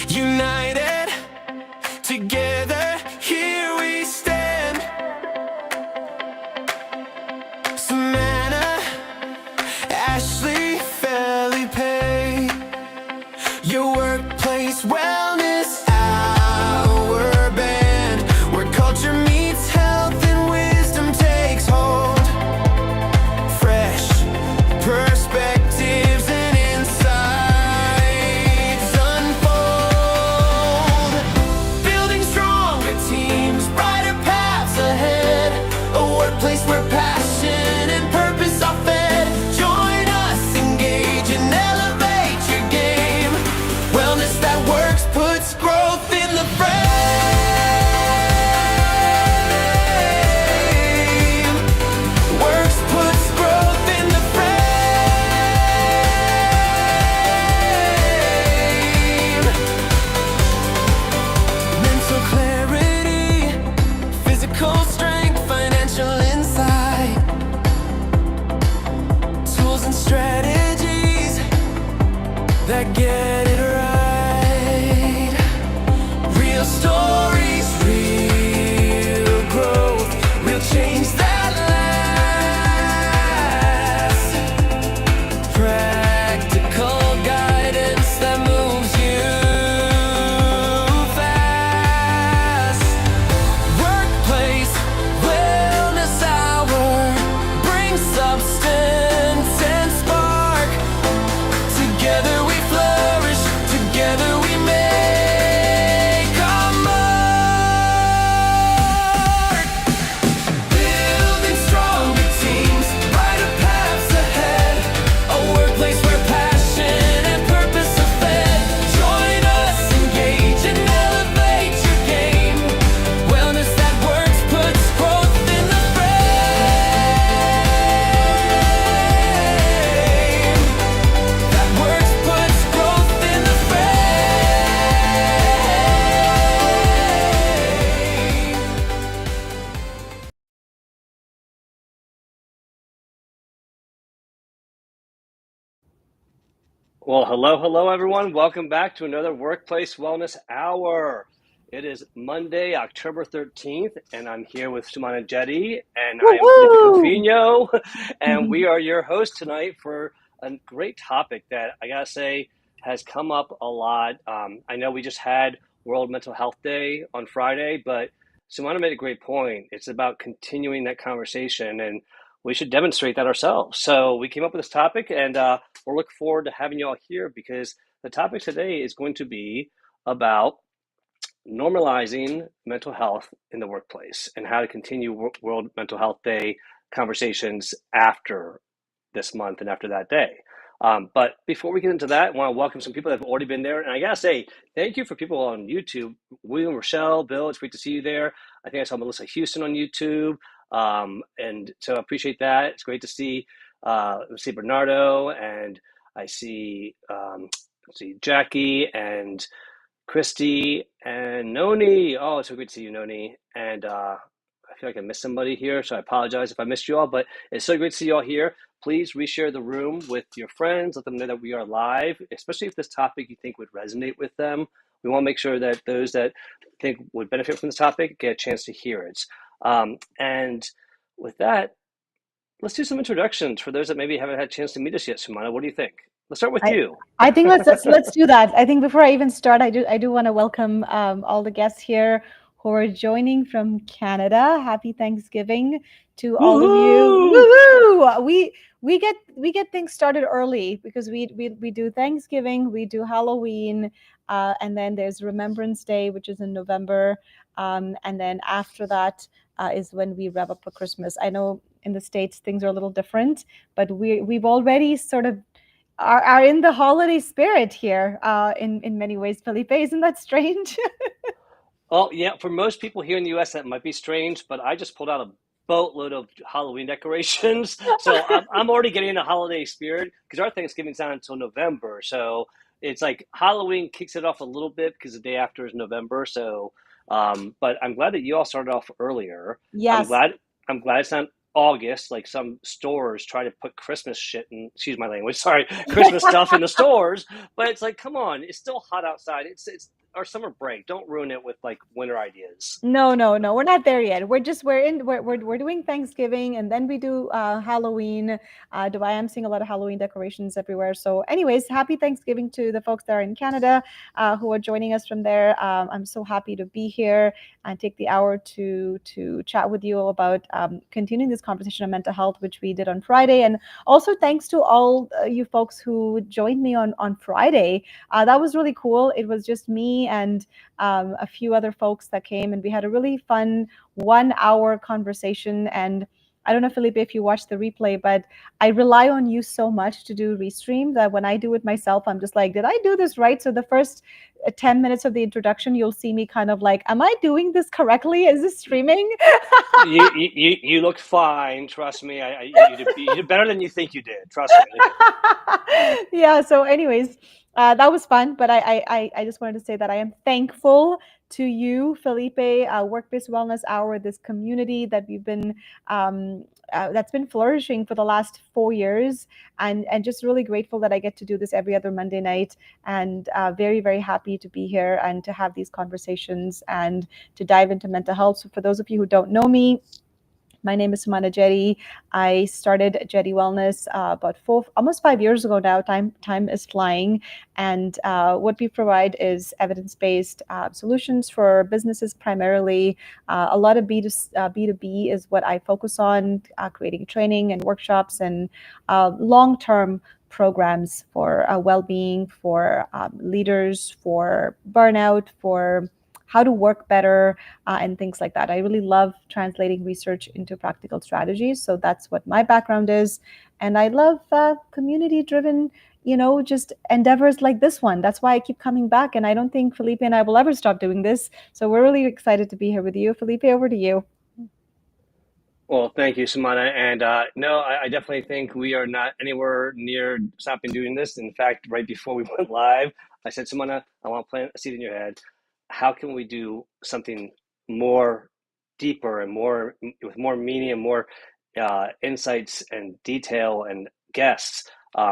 United, together, here we stand. Savannah, Ashley, Felipe, your workplace wellness hour band, where culture meets health and wisdom takes hold. Fresh perspectives and insights unfold. Building stronger teams, brighter paths ahead. A workplace where passion and purpose are fed. Join us, engage and elevate your game. Wellness that works puts growth in the frame. Works puts growth in the frame. Mental clarity, physical strength, financial insight, tools and strategies that get it right. Real stories, real growth, real change that lasts. Practical guidance that moves you fast. Workplace wellness hour, bring substance and spark. Together we flourish, together we make our mark. Building stronger teams, brighter paths ahead. A workplace where passion and purpose are fed. Join us, engage and elevate your game. Wellness that works puts growth in the frame. That works puts growth in the frame. Well, hello, everyone. Welcome back to another Workplace Wellness Hour. It is Monday, October 13th, and I'm here with Sumana Jetty, and I am Felipe Cofino, and we are your hosts tonight for a great topic that I gotta say has come up a lot. I know we just had World Mental Health Day on Friday, but Sumana made a great point. It's about continuing that conversation, and we should demonstrate that ourselves. So we came up with this topic, and we'll look forward to having you all here because the topic today is going to be about normalizing mental health in the workplace and how to continue World Mental Health Day conversations after this month and after that day. But before we get into that, I want to welcome some people that have already been there. And I got to say, thank you for people on YouTube. William, Rochelle, Bill, it's great to see you there. I think I saw Melissa Houston on YouTube. And so I appreciate that. It's great to see Bernardo, and I see Jackie and Christy and Noni. Oh, it's so great to see you, Noni. And I feel like I missed somebody here, so I apologize if I missed you all, but it's so great to see you all here. Please reshare the room with your friends. Let them know that we are live, especially if this topic you think would resonate with them. We want to make sure that those that think would benefit from this topic get a chance to hear it. And with that, let's do some introductions for those that maybe haven't had a chance to meet us yet. Sumana, what do you think? Let's start with you. I think let's do that. I think before I even start, I do want to welcome all the guests here who are joining from Canada. Happy Thanksgiving to all of you. Woo-hoo! We get things started early because we do Thanksgiving, we do Halloween, and then there's Remembrance Day, which is in November, and then after that is when we rev up for Christmas. I know in the States things are a little different, but we've already sort of are in the holiday spirit here in many ways. Felipe, isn't that strange? Well, yeah, for most people here in the US, that might be strange, but I just pulled out a boatload of Halloween decorations. So I'm already getting in the holiday spirit because our Thanksgiving's not until November. So it's like Halloween kicks it off a little bit because the day after is November. So, but I'm glad that you all started off earlier. Yes. I'm glad it's not August, like some stores try to put Christmas shit in, excuse my language, sorry, Christmas stuff in the stores. But it's like, come on, it's still hot outside. It's our summer break. Don't ruin it with like winter ideas. No, no, no. We're not there yet. We're doing Thanksgiving and then we do Halloween. Dubai, I'm seeing a lot of Halloween decorations everywhere. So, anyways, happy Thanksgiving to the folks that are in Canada who are joining us from there. I'm so happy to be here and take the hour to chat with you about continuing this conversation on mental health, which we did on Friday. And also thanks to all you folks who joined me on Friday. That was really cool. It was just me and a few other folks that came, and we had a really fun 1 hour conversation. And I don't know, Felipe, if you watched the replay, but I rely on you so much to do restream that when I do it myself, I'm just like, did I do this right? So the first 10 minutes of the introduction, you'll see me kind of like, am I doing this correctly? Is this streaming? You look fine. Trust me. You did better than you think you did. Trust me. Yeah. So, anyways, that was fun. But I just wanted to say that I am thankful to you, Felipe, Work-Based Wellness Hour, this community that we've been that's been flourishing for the last 4 years, and just really grateful that I get to do this every other Monday night, and very very happy to be here and to have these conversations and to dive into mental health. So, for those of you who don't know me, my name is Sumana Jetty. I started Jetty Wellness about almost 5 years ago now. Time is flying, and what we provide is evidence-based solutions for businesses primarily. A lot of B2B is what I focus on, creating training and workshops and long-term programs for well-being, for leaders, for burnout, for how to work better, and things like that. I really love translating research into practical strategies. So that's what my background is. And I love community driven, just endeavors like this one. That's why I keep coming back. And I don't think Felipe and I will ever stop doing this. So we're really excited to be here with you. Felipe, over to you. Well, thank you, Samana. And no, I definitely think we are not anywhere near stopping doing this. In fact, right before we went live, I said, Samana, I want to plant a seed in your head. How can we do something more deeper and more with more meaning and more insights and detail and guests?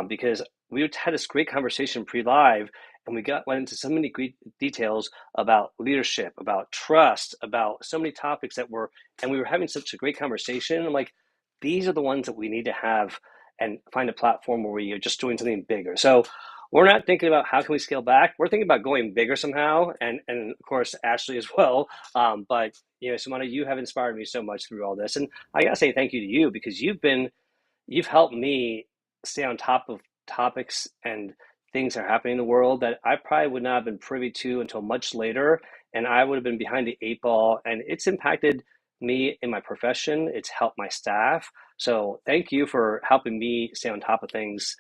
Because we had this great conversation pre-live, and we went into so many great details about leadership, about trust, about so many topics and we were having such a great conversation. I'm like, these are the ones that we need to have and find a platform where we are just doing something bigger. So we're not thinking about how can we scale back. We're thinking about going bigger somehow, and of course Ashley as well. But Samana, you have inspired me so much through all this, and I gotta say thank you to you because you've helped me stay on top of topics and things that are happening in the world that I probably would not have been privy to until much later. And I would have been behind the eight ball. And it's impacted me in my profession. It's helped my staff. So thank you for helping me stay on top of things.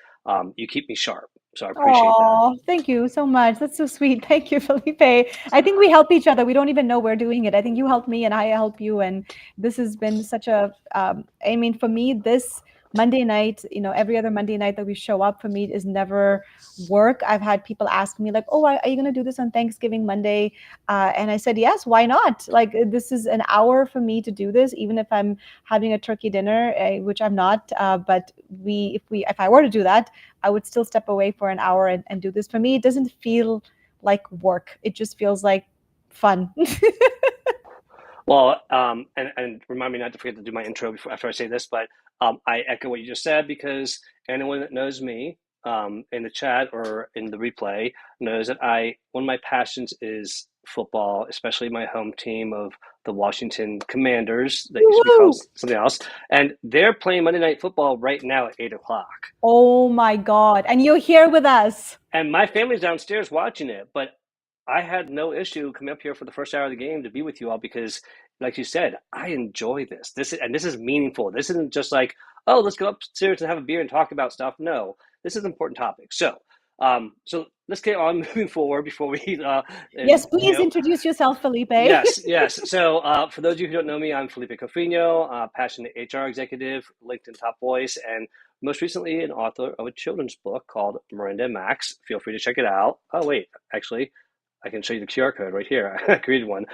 You keep me sharp. So I appreciate that. Oh, thank you so much. That's so sweet. Thank you, Felipe. I think we help each other. We don't even know we're doing it. I think you helped me and I help you. And this has been such I mean, for me, this Monday night, every other Monday night that we show up for me is never work. I've had people ask me like, oh, are you going to do this on Thanksgiving Monday? And I said, yes, why not? Like, this is an hour for me to do this, even if I'm having a turkey dinner, which I'm not. But if I were to do that, I would still step away for an hour and do this. For me, it doesn't feel like work. It just feels like fun. Well, and remind me not to forget to do my intro after I say this, but I echo what you just said because anyone that knows me in the chat or in the replay knows that one of my passions is football, especially my home team of the Washington Commanders that used to be called Woo! something else, and they're playing Monday Night Football right now at 8 o'clock. Oh my God. And you're here with us. And my family's downstairs watching it, but I had no issue coming up here for the first hour of the game to be with you all because, like you said, I enjoy this. This is meaningful. This isn't just like, oh, let's go upstairs and have a beer and talk about stuff. No, this is an important topic. So let's get on moving forward before we. Yes, please introduce yourself, Felipe. Yes. So for those of you who don't know me, I'm Felipe Cofino, passionate HR executive, LinkedIn top voice, and most recently an author of a children's book called Miranda and Max. Feel free to check it out. Oh wait, actually, I can show you the QR code right here. I created one.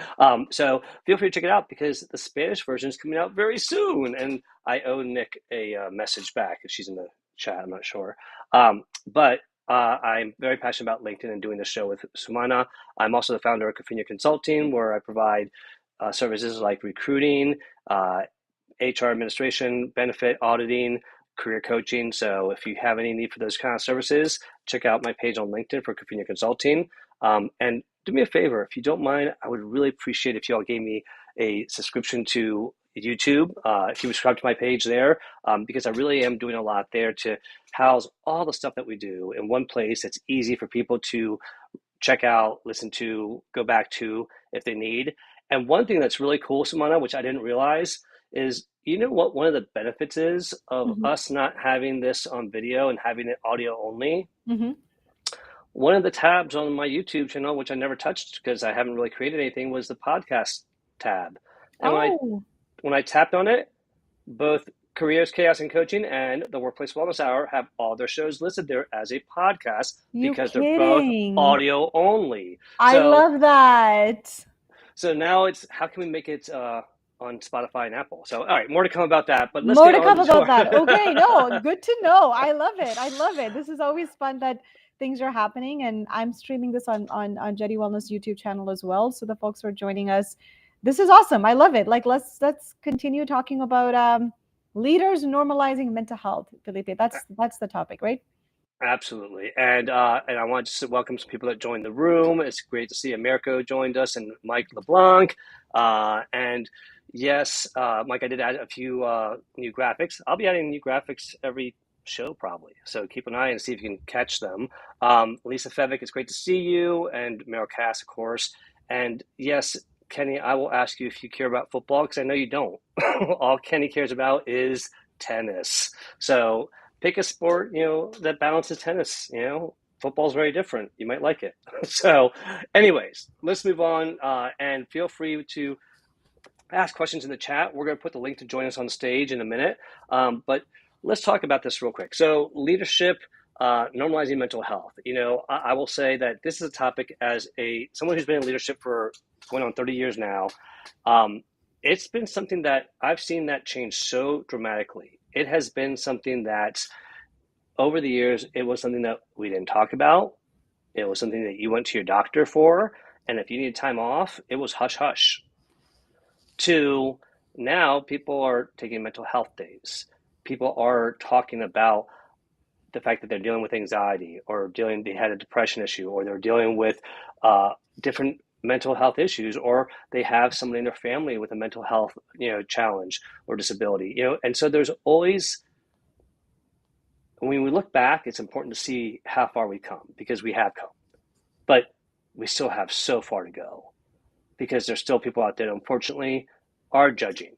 So feel free to check it out because the Spanish version is coming out very soon. And I owe Nick a message back if she's in the chat. I'm not sure. But I'm very passionate about LinkedIn and doing this show with Sumana. I'm also the founder of Kafina Consulting, where I provide services like recruiting, HR administration, benefit auditing, career coaching. So if you have any need for those kind of services, check out my page on LinkedIn for Kafina Consulting. And do me a favor, if you don't mind, I would really appreciate if you all gave me a subscription to YouTube. If you subscribe to my page there, because I really am doing a lot there to house all the stuff that we do in one place. It's easy for people to check out, listen to, go back to if they need. And one thing that's really cool, Simona, which I didn't realize, is you know what one of the benefits is of Mhm. us not having this on video and having it audio only? Mhm. One of the tabs on my YouTube channel, which I never touched because I haven't really created anything, was the podcast tab. And Oh, when I tapped on it, both Careers, Chaos, and Coaching and the Workplace Wellness Hour have all their shows listed there as a podcast you because they're both kidding? audio only. I So love that. so now it's how can we make it on Spotify and Apple? So all right, more to come about that. But let's More get to on come to about that. our Okay, no, good to know. I love it. I love it. This is always fun that things are happening, and I'm streaming this on Jetty Wellness YouTube channel as well. So the folks who are joining us, this is awesome. I love it. Like let's continue talking about leaders normalizing mental health, Felipe. That's the topic, right? Absolutely. And I want to welcome some people that joined the room. It's great to see Americo joined us and Mike LeBlanc. And yes, Mike, I did add a few new graphics. I'll be adding new graphics every show probably. So keep an eye and see if you can catch them. Lisa Fevick, it's great to see you. And Meryl Cass, of course. And yes, Kenny, I will ask you if you care about football because I know you don't. All Kenny cares about is tennis. So pick a sport, that balances tennis. Football's very different. You might like it. So, anyways, let's move on and feel free to ask questions in the chat. We're going to put the link to join us on stage in a minute. But let's talk about this real quick. So, leadership, normalizing mental health. I will say that this is a topic as someone who's been in leadership for going on 30 years now. It's been something that I've seen that change so dramatically. It has been something that over the years, it was something that we didn't talk about. It was something that you went to your doctor for. And if you needed time off, it was hush hush. To now, people are taking mental health days. People are talking about the fact that they're dealing with anxiety or they had a depression issue or they're dealing with different mental health issues or they have somebody in their family with a mental health challenge or disability. And so there's always, when we look back, it's important to see how far we come because we have come, but we still have so far to go because there's still people out there that unfortunately are judging.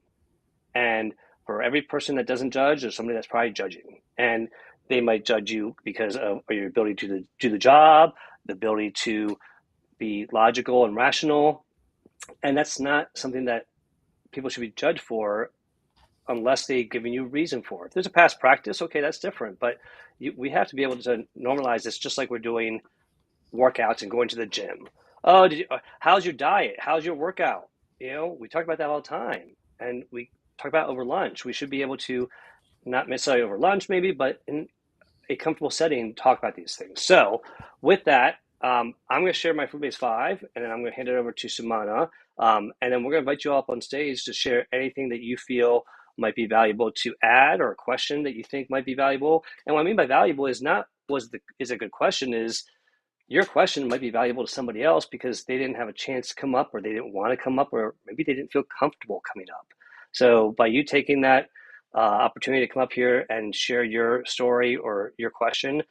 And for every person that doesn't judge, there's somebody that's probably judging. And they might judge you because of your ability to do the job, the ability to be logical and rational. And that's not something that people should be judged for unless they've given you reason for it. If there's a past practice, okay, that's different. But we have to be able to normalize this just like we're doing workouts and going to the gym. Oh, how's your diet? How's your workout? We talk about that all the time. And we talk about over lunch. We should be able to, not necessarily over lunch maybe, but in a comfortable setting, talk about these things. So with that, I'm going to share my Food-Based 5, and then I'm going to hand it over to Sumana. And then we're going to invite you all up on stage to share anything that you feel might be valuable to add or a question that you think might be valuable. And what I mean by valuable is not is a good question, is your question might be valuable to somebody else because they didn't have a chance to come up or they didn't want to come up or maybe they didn't feel comfortable coming up. So by you taking that opportunity to come up here and share your story or your question,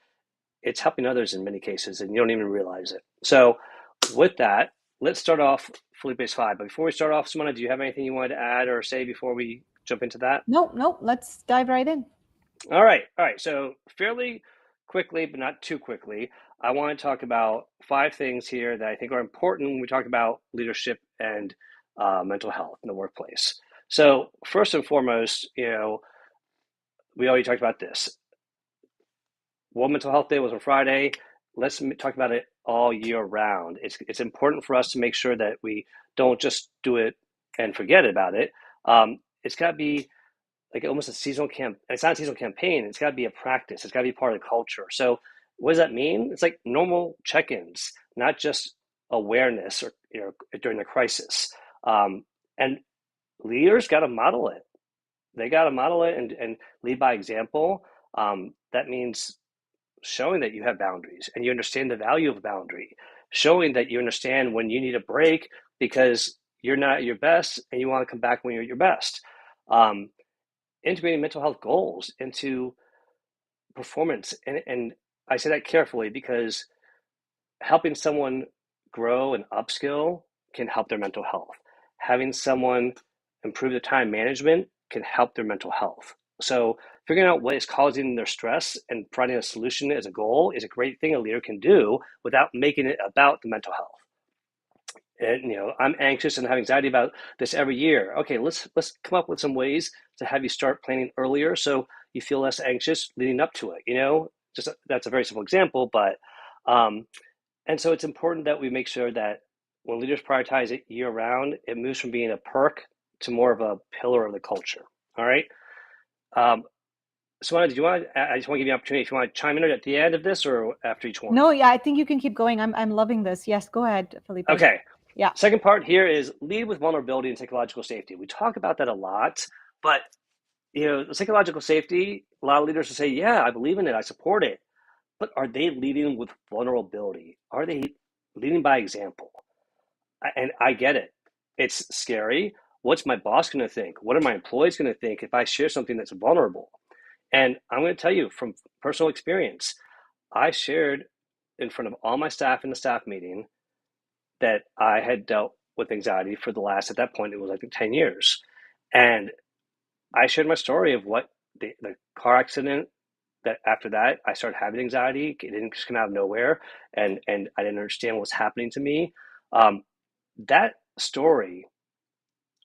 it's helping others in many cases and you don't even realize it. So with that, let's start off Felipe's 5. But before we start off, Simona, do you have anything you wanted to add or say before we jump into that? Nope. Let's dive right in. All right. So fairly quickly, but not too quickly, I want to talk about 5 things here that I think are important when we talk about leadership and mental health in the workplace. So first and foremost, we already talked about this. World Mental Health Day was on Friday. Let's talk about it all year round. It's important for us to make sure that we don't just do it and forget about it. It's got to be like almost a seasonal camp. It's not a seasonal campaign. It's got to be a practice. It's got to be part of the culture. So what does that mean? It's like normal check-ins, not just awareness or during the crisis. And leaders got to model it. They got to model it and lead by example. That means showing that you have boundaries and you understand the value of a boundary, showing that you understand when you need a break because you're not at your best and you want to come back when you're at your best. Um, Integrating mental health goals into performance. And I say that carefully because helping someone grow and upskill can help their mental health. Having someone improve their time management can help their mental health. So figuring out what is causing their stress and providing a solution as a goal is a great thing a leader can do without making it about the mental health. And I'm anxious and have anxiety about this every year. Okay, let's come up with some ways to have you start planning earlier so you feel less anxious leading up to it. Just that's a very simple example, but and so it's important that we make sure that when leaders prioritize it year round, it moves from being a perk to more of a pillar of the culture. All right. So, do you want? I just want to give you an opportunity if you want to chime in at the end of this or after each one. No, yeah, I think you can keep going. I'm loving this. Yes, go ahead, Felipe. Okay. Yeah. Second part here is lead with vulnerability and psychological safety. We talk about that a lot, but the psychological safety, a lot of leaders will say, yeah, I believe in it, I support it. But are they leading with vulnerability? Are they leading by example? And I get it. It's scary. What's my boss going to think? What are my employees going to think if I share something that's vulnerable? And I'm going to tell you from personal experience, I shared in front of all my staff in the staff meeting that I had dealt with anxiety for the last, at that point, it was like 10 years. And I shared my story of what the car accident that after that I started having anxiety. It didn't just come out of nowhere, and I didn't understand what was happening to me. That story,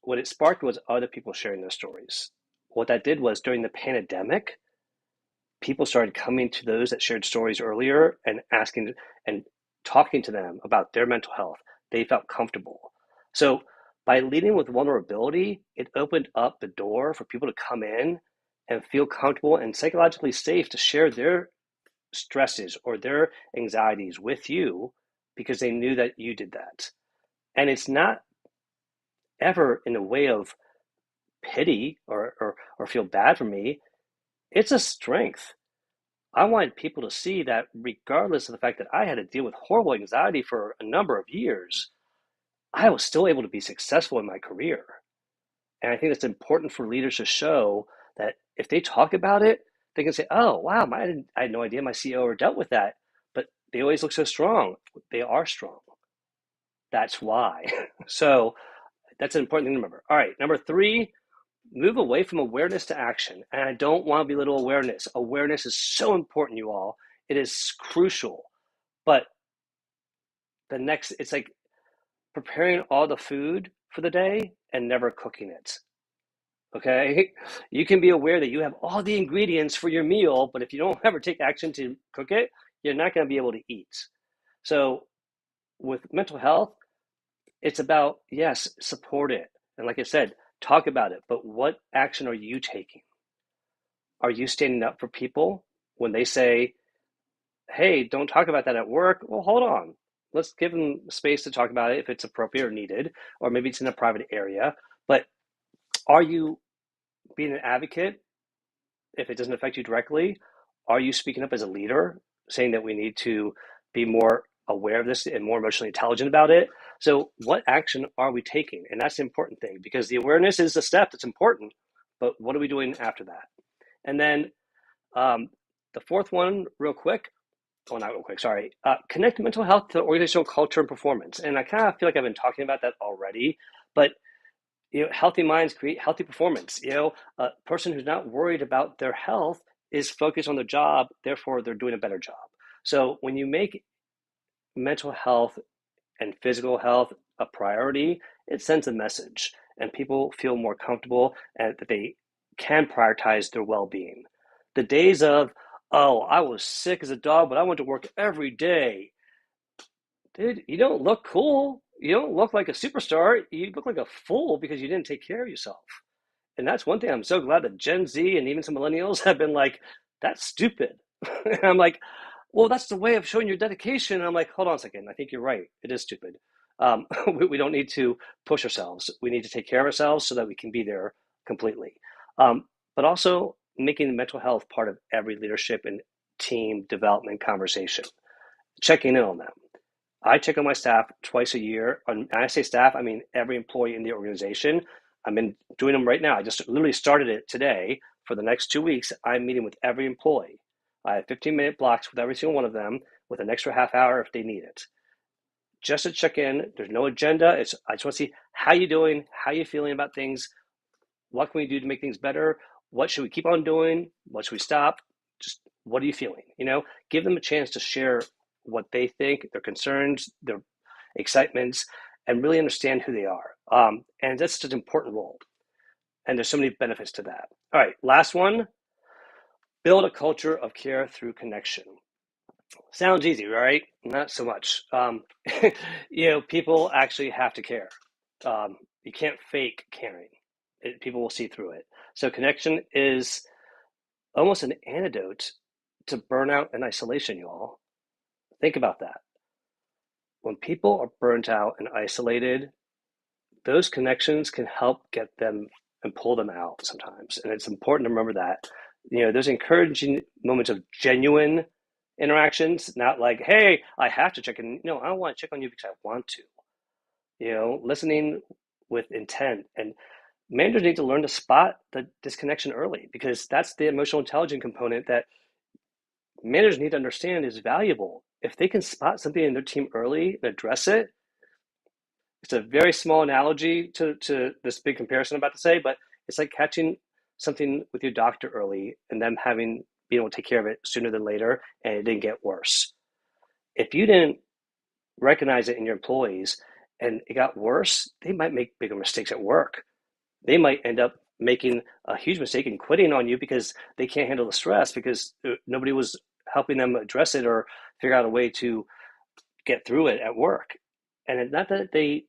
what it sparked was other people sharing their stories. What that did was during the pandemic, people started coming to those that shared stories earlier and asking and talking to them about their mental health. They felt comfortable. So by leading with vulnerability, it opened up the door for people to come in and feel comfortable and psychologically safe to share their stresses or their anxieties with you because they knew that you did that. And it's not ever in a way of pity or feel bad for me. It's a strength. I wanted people to see that regardless of the fact that I had to deal with horrible anxiety for a number of years, I was still able to be successful in my career. And I think it's important for leaders to show that if they talk about it, they can say, oh, wow, I had no idea my CEO ever dealt with that. But they always look so strong. They are strong. That's why. So that's an important thing to remember. All right, number 3, move away from awareness to action. And I don't want to belittle awareness. Awareness is so important, you all. It is crucial. But it's like preparing all the food for the day and never cooking it. Okay? You can be aware that you have all the ingredients for your meal, but if you don't ever take action to cook it, you're not going to be able to eat. So with mental health, it's about, yes, support it. And like I said, talk about it, but what action are you taking? Are you standing up for people when they say, hey, don't talk about that at work? Well, hold on. Let's give them space to talk about it if it's appropriate or needed, or maybe it's in a private area. But are you being an advocate if it doesn't affect you directly? Are you speaking up as a leader, saying that we need to be more aware of this and more emotionally intelligent about it? So what action are we taking? And that's the important thing, because the awareness is the step that's important, but what are we doing after that? And then the fourth one, real quick, well, not real quick, sorry, connect mental health to organizational culture and performance. And I kind of feel like I've been talking about that already, but healthy minds create healthy performance. A person who's not worried about their health is focused on their job, therefore they're doing a better job. So when you make mental health and physical health a priority, it sends a message and people feel more comfortable and that they can prioritize their well-being. The days of, oh, I was sick as a dog, but I went to work every day. dude, you don't look cool. You don't look like a superstar. You look like a fool because you didn't take care of yourself. And that's one thing I'm so glad that Gen Z and even some millennials have been like, that's stupid. And I'm like, well, that's the way of showing your dedication. And I'm like, hold on a second. I think you're right. It is stupid. We don't need to push ourselves. We need to take care of ourselves so that we can be there completely. But also making mental health part of every leadership and team development conversation, checking in on them. I check on my staff twice a year. And I say staff, I mean every employee in the organization. I've been doing them right now. I just literally started it today. For the next 2 weeks, I'm meeting with every employee. I have 15-minute blocks with every single one of them with an extra half hour if they need it. Just to check in. There's no agenda. I just want to see how you doing, how you feeling about things, what can we do to make things better, what should we keep on doing, what should we stop, just what are you feeling? Give them a chance to share what they think, their concerns, their excitements, and really understand who they are. And that's just an important role. And there's so many benefits to that. All right, last one, build a culture of care through connection. Sounds easy, right? Not so much. People actually have to care. You can't fake caring. People will see through it. So connection is almost an antidote to burnout and isolation, y'all. Think about that. When people are burnt out and isolated, those connections can help get them and pull them out sometimes. And it's important to remember that. There's encouraging moments of genuine interactions, not like, hey, I have to check in. No, I don't want to check on you because I want to. Listening with intent. And managers need to learn to spot the disconnection early, because that's the emotional intelligence component that managers need to understand is valuable. If they can spot something in their team early and address it, it's a very small analogy to this big comparison I'm about to say, but it's like catching something with your doctor early and them being able to take care of it sooner than later, and it didn't get worse. If you didn't recognize it in your employees and it got worse, they might make bigger mistakes at work. They might end up making a huge mistake and quitting on you because they can't handle the stress, because nobody was helping them address it or figure out a way to get through it at work. And not that the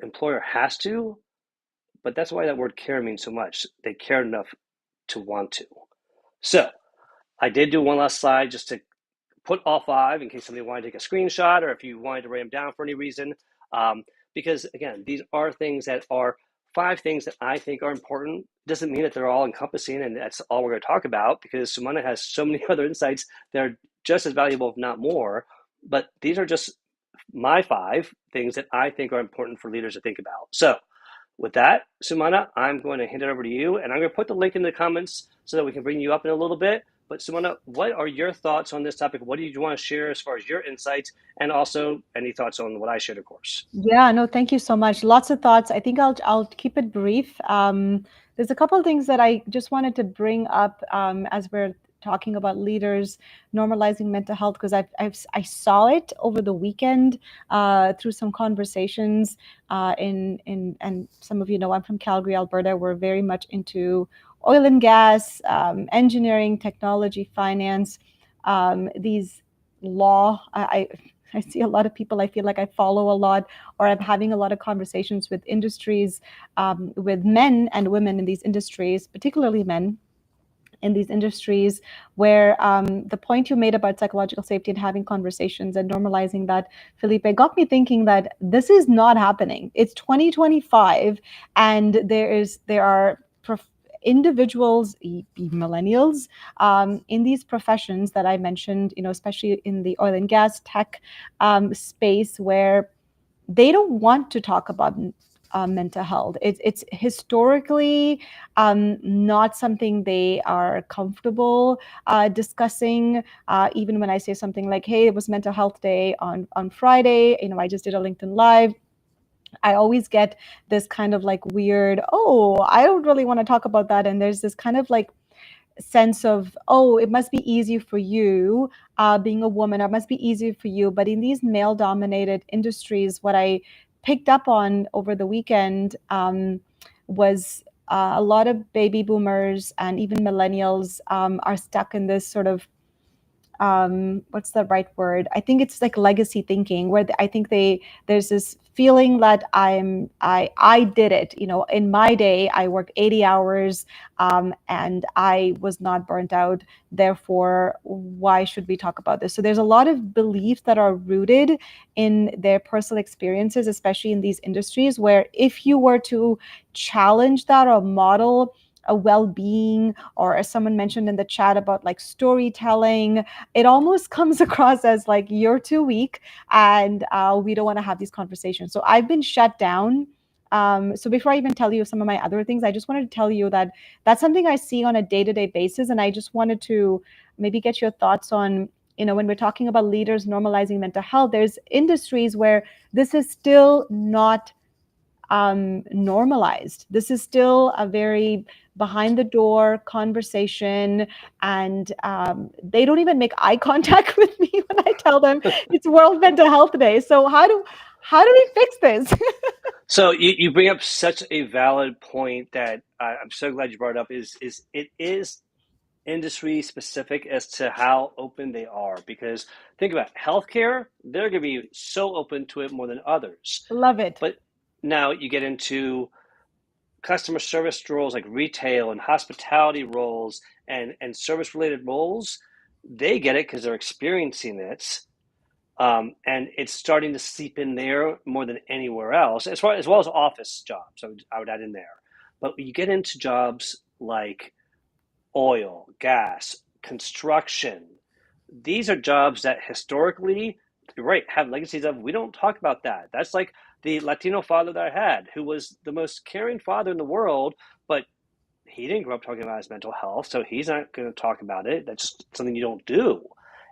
employer has to, but that's why that word care means so much. They care enough to want to. So I did do one last slide just to put all five in case somebody wanted to take a screenshot, or if you wanted to write them down for any reason. Because again, these are things that are 5 things that I think are important. Doesn't mean that they're all encompassing and that's all we're going to talk about, because Sumana has so many other insights that are just as valuable, if not more. But these are just my 5 things that I think are important for leaders to think about. So with that, Sumana, I'm going to hand it over to you, and I'm going to put the link in the comments so that we can bring you up in a little bit. But Sumana, what are your thoughts on this topic? What do you want to share as far as your insights, and also any thoughts on what I shared, of course? Yeah, no, thank you so much. Lots of thoughts. I think I'll keep it brief. There's a couple of things that I just wanted to bring up as we're talking about leaders normalizing mental health, because I saw it over the weekend through some conversations and some of you know I'm from Calgary, Alberta. We're very much into oil and gas, engineering, technology, finance. These law. I see a lot of people I feel like I follow a lot, or I'm having a lot of conversations with industries, with men and women in these industries, particularly men in these industries, where the point you made about psychological safety and having conversations and normalizing that, Felipe, got me thinking that this is not happening. It's 2025, and there are individuals, millennials, in these professions that I mentioned, especially in the oil and gas tech space, where they don't want to talk about mental health. It's historically not something they are comfortable discussing. Even when I say something like, "Hey, it was Mental Health Day on Friday," I just did a LinkedIn Live. I always get this kind of like weird, "Oh, I don't really want to talk about that," and there's this kind of like sense of, oh, it must be easy for you being a woman, or it must be easy for you. But in these male dominated industries, what I picked up on over the weekend was a lot of baby boomers and even millennials are stuck in this sort of what's the right word? I think it's like legacy thinking, where I think there's this feeling that I did it. In my day, I worked 80 hours, and I was not burnt out. Therefore, why should we talk about this? So there's a lot of beliefs that are rooted in their personal experiences, especially in these industries, where if you were to challenge that or model a well-being, or as someone mentioned in the chat about like storytelling, it almost comes across as like you're too weak, and we don't want to have these conversations. So I've been shut down. So before I even tell you some of my other things, I just wanted to tell you that that's something I see on a day-to-day basis, and I just wanted to maybe get your thoughts on, when we're talking about leaders normalizing mental health, there's industries where this is still not normalized. This is still a very behind the door conversation, and they don't even make eye contact with me when I tell them it's World Mental Health Day. So how do we fix this? So you bring up such a valid point that I'm so glad you brought it up. Is it is industry specific as to how open they are, because think about healthcare, they're going to be so open to it more than others. Love it. But now you get into customer service roles like retail and hospitality roles and service related roles, they get it because they're experiencing it. And it's starting to seep in there more than anywhere else, as well as office jobs. I would add in there. But when you get into jobs like oil, gas, construction, these are jobs that historically, you're right, have legacies of. We don't talk about that. That's like the Latino father that I had, who was the most caring father in the world, but he didn't grow up talking about his mental health, so he's not going to talk about it. That's just something you don't do.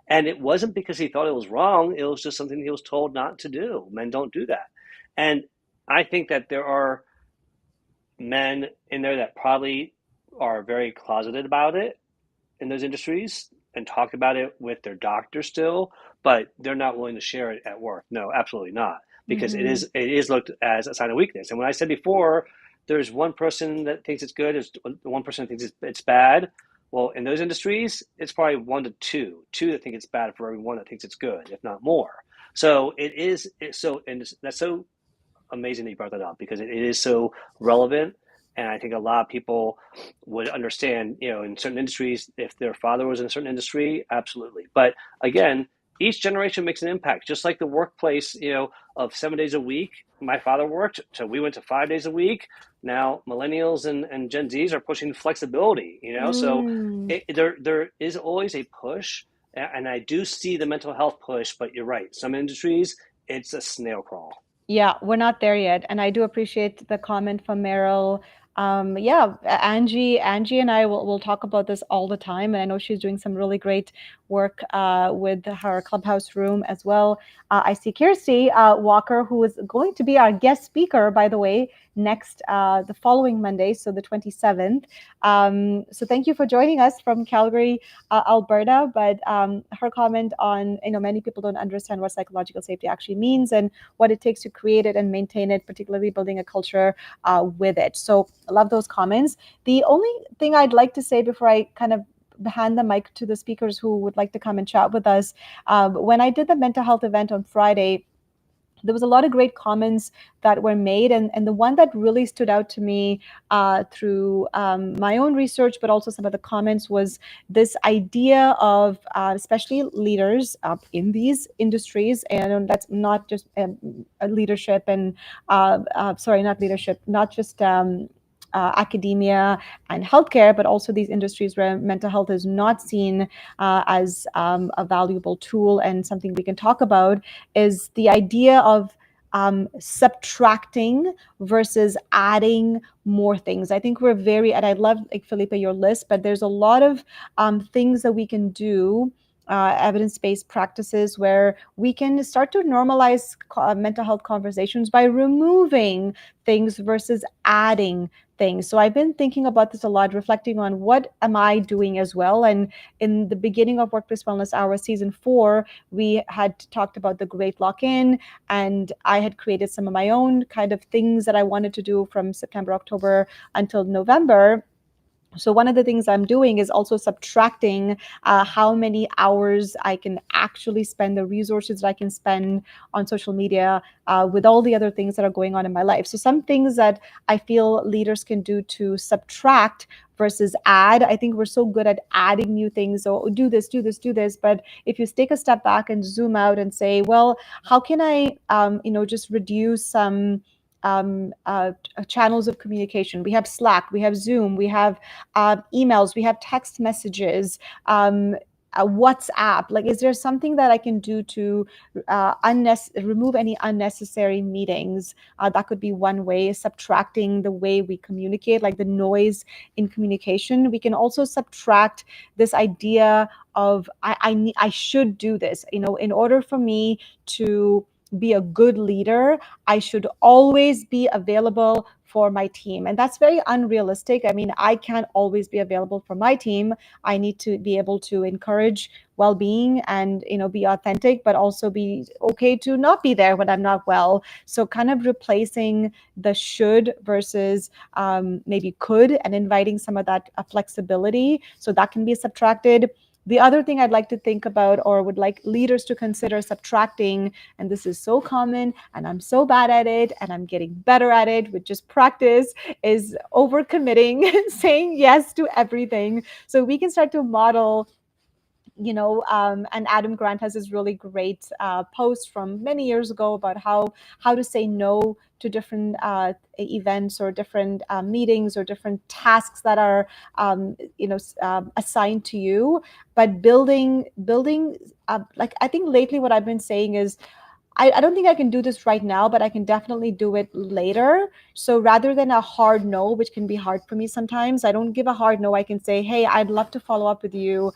And it wasn't because he thought it was wrong, it was just something he was told not to do. Men don't do that. And I think that there are men in there that probably are very closeted about it in those industries and talk about it with their doctor still, but they're not willing to share it at work. No, absolutely not, because it Mm-hmm. is it is looked as a sign of weakness. And when I said before, there's one person that thinks it's good, there's one person that thinks it's bad. Well, in those industries, it's probably one to two that think it's bad for every one that thinks it's good, if not more. So it is so, and that's so amazing that you brought that up because it is so relevant. And I think a lot of people would understand, in certain industries, if their father was in a certain industry, absolutely. But again, each generation makes an impact, just like the workplace, of 7 days a week. My father worked, so we went to 5 days a week. Now, millennials and Gen Zs are pushing flexibility, so Mm. there is always a push. And I do see the mental health push, but you're right. Some industries, it's a snail crawl. Yeah, we're not there yet. And I do appreciate the comment from Meryl. Yeah, Angie and I will talk about this all the time. And I know she's doing some really great work with her clubhouse room as well. I see Kirsty Walker, who is going to be our guest speaker, by the way, next the following Monday, so the 27th. So thank you for joining us from Calgary, Alberta. But her comment on, many people don't understand what psychological safety actually means and what it takes to create it and maintain it, particularly building a culture with it. So I love those comments. The only thing I'd like to say before I kind of hand the mic to the speakers who would like to come and chat with us, when I did the mental health event on Friday, there was a lot of great comments that were made, and the one that really stood out to me through my own research, but also some of the comments, was this idea of especially leaders in these industries, and that's not just leadership and sorry, not leadership, not just academia and healthcare, but also these industries where mental health is not seen as a valuable tool and something we can talk about, is the idea of subtracting versus adding more things. I think we're very, and I love, like, Felipe, your list, but there's a lot of things that we can do, evidence-based practices, where we can start to normalize mental health conversations by removing things versus adding things. So I've been thinking about this a lot, reflecting on what am I doing as well. And in the beginning of Workplace Wellness Hour season 4, we had talked about the Great Lock-In, and I had created some of my own kind of things that I wanted to do from September, October until November. So one of the things I'm doing is also subtracting how many hours I can actually spend, the resources that I can spend on social media with all the other things that are going on in my life. So some things that I feel leaders can do to subtract versus add. I think we're so good at adding new things. So do this, do this, do this. But if you take a step back and zoom out and say, well, how can I, just reduce some channels of communication? We have Slack, we have Zoom, we have emails, we have text messages, WhatsApp. Like, is there something that I can do to remove any unnecessary meetings? That could be one way. Subtracting the way we communicate, like the noise in communication. We can also subtract this idea of I should do this. In order for me to be a good leader, I should always be available for my team. And that's very unrealistic. I mean, I can't always be available for my team. I need to be able to encourage well-being and, be authentic, but also be okay to not be there when I'm not well. So kind of replacing the should versus maybe could, and inviting some of that flexibility. So that can be subtracted. The other thing I'd like to think about, or would like leaders to consider subtracting, and this is so common and I'm so bad at it and I'm getting better at it with just practice, is overcommitting, saying yes to everything. So we can start to model, and Adam Grant has this really great post from many years ago about how to say no to different events or different meetings or different tasks that are assigned to you. But building like, I think lately what I've been saying is, I don't think I can do this right now, but I can definitely do it later. So rather than a hard no, which can be hard for me sometimes, I don't give a hard no. I can say, hey, I'd love to follow up with you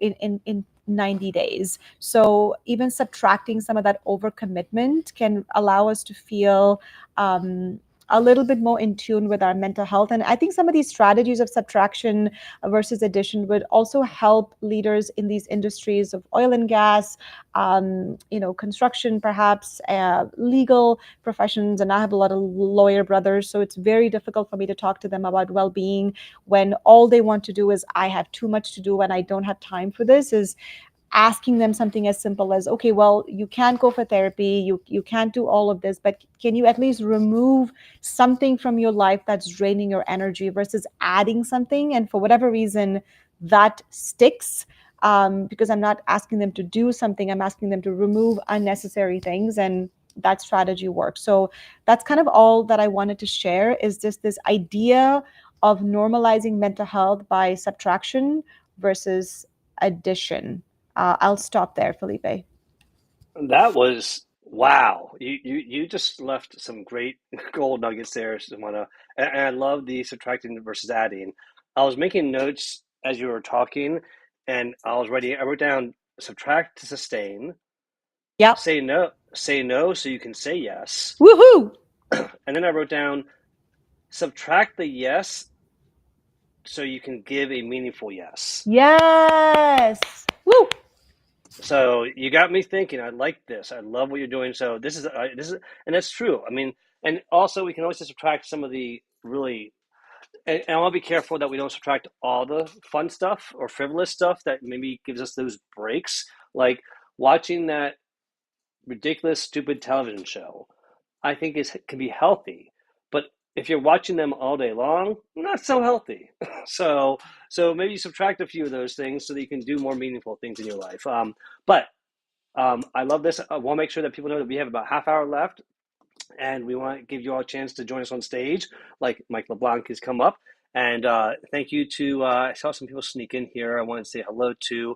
in 90 days. So even subtracting some of that overcommitment can allow us to feel a little bit more in tune with our mental health. And I think some of these strategies of subtraction versus addition would also help leaders in these industries of oil and gas, construction, perhaps legal professions. And I have a lot of lawyer brothers, so it's very difficult for me to talk to them about well-being when all they want to do is, I have too much to do and I don't have time for this. Is asking them something as simple as, okay, well, you can't go for therapy, you can't do all of this, but can you at least remove something from your life that's draining your energy, versus adding something, and for whatever reason that sticks, because I'm not asking them to do something, I'm asking them to remove unnecessary things, and that strategy works. So that's kind of all that I wanted to share, is just this idea of normalizing mental health by subtraction versus addition. I'll stop there, Felipe. That was wow. You just left some great gold nuggets there, Simona. And I love the subtracting versus adding. I was making notes as you were talking, and I wrote down subtract to sustain, Yep. say no so you can say yes. Woohoo! And then I wrote down subtract the yes so you can give a meaningful yes. Yes. Woo! So you got me thinking. I like this. I love what you're doing. So this is, and that's true. I mean, and also we can always subtract some of the really, and I want to be careful that we don't subtract all the fun stuff or frivolous stuff that maybe gives us those breaks, like watching that ridiculous, stupid television show. I think is can be healthy, but if you're watching them all day long, not so healthy. so so maybe subtract a few of those things so that you can do more meaningful things in your life. But I love this. I want to make sure that people know that we have about half hour left, and we want to give you all a chance to join us on stage, like Mike LeBlanc has come up. And thank you to, I saw some people sneak in here. I want to say hello to,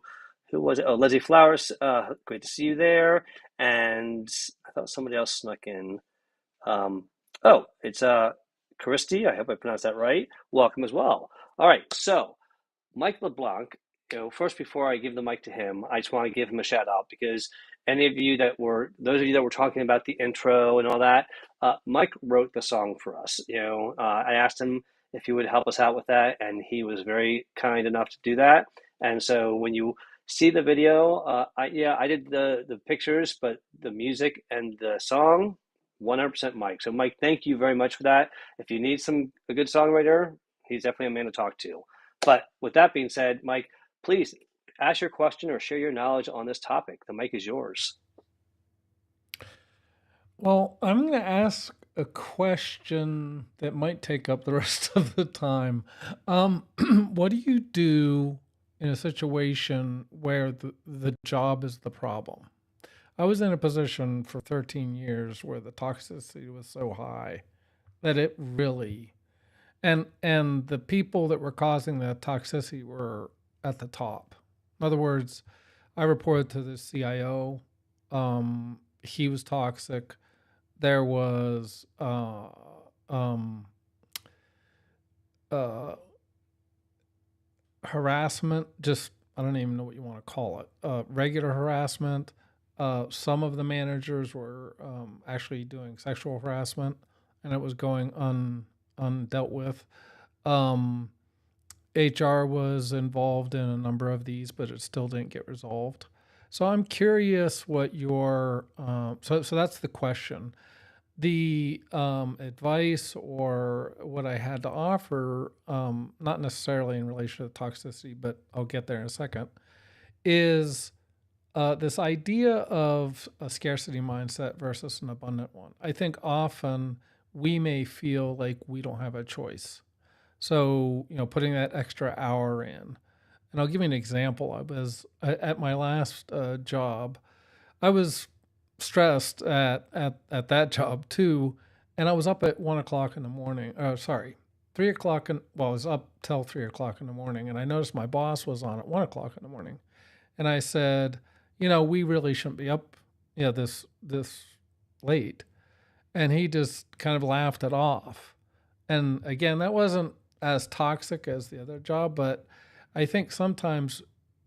who was it? Oh, Leslie Flowers. Great to see you there. And I thought somebody else snuck in. Oh, it's Christy. I hope I pronounced that right. Welcome as well. All right. So, Mike LeBlanc, first before I give the mic to him, I just want to give him a shout out because those of you that were talking about the intro and all that, Mike wrote the song for us. I asked him if he would help us out with that, and he was very kind enough to do that. And so when you see the video, I did the pictures, but the music and the song, 100% Mike. So Mike, thank you very much for that. If you need a good songwriter, He's definitely a man to talk to. But with that being said, Mike, please ask your question or share your knowledge on this topic. The mic is yours. Well, I'm going to ask a question that might take up the rest of the time. Um, what do you do in a situation where the job is the problem? I was in a position for 13 years where the toxicity was so high that it really and the people that were causing the toxicity were at the top. In other words, I reported to the CIO. He was toxic. There was um, uh, harassment. Just I don't even know what you want to call it. Regular harassment. Some of the managers were actually doing sexual harassment, and it was going undealt with. Um, HR was involved in a number of these, but it still didn't get resolved. So I'm curious what your so that's the question. The advice or what I had to offer, not necessarily in relation to toxicity, but I'll get there in a second, is this idea of a scarcity mindset versus an abundant one. I think often we may feel like we don't have a choice. So, putting that extra hour in. And I'll give you an example. I was at my last job. I was stressed at that job too, and I was up at 1 o'clock in the morning. Sorry, 3 o'clock. Well, I was up till 3 o'clock in the morning, and I noticed my boss was on at 1 o'clock in the morning, and I said, we really shouldn't be up, this late, and he just kind of laughed it off. And again, that wasn't as toxic as the other job, but I think sometimes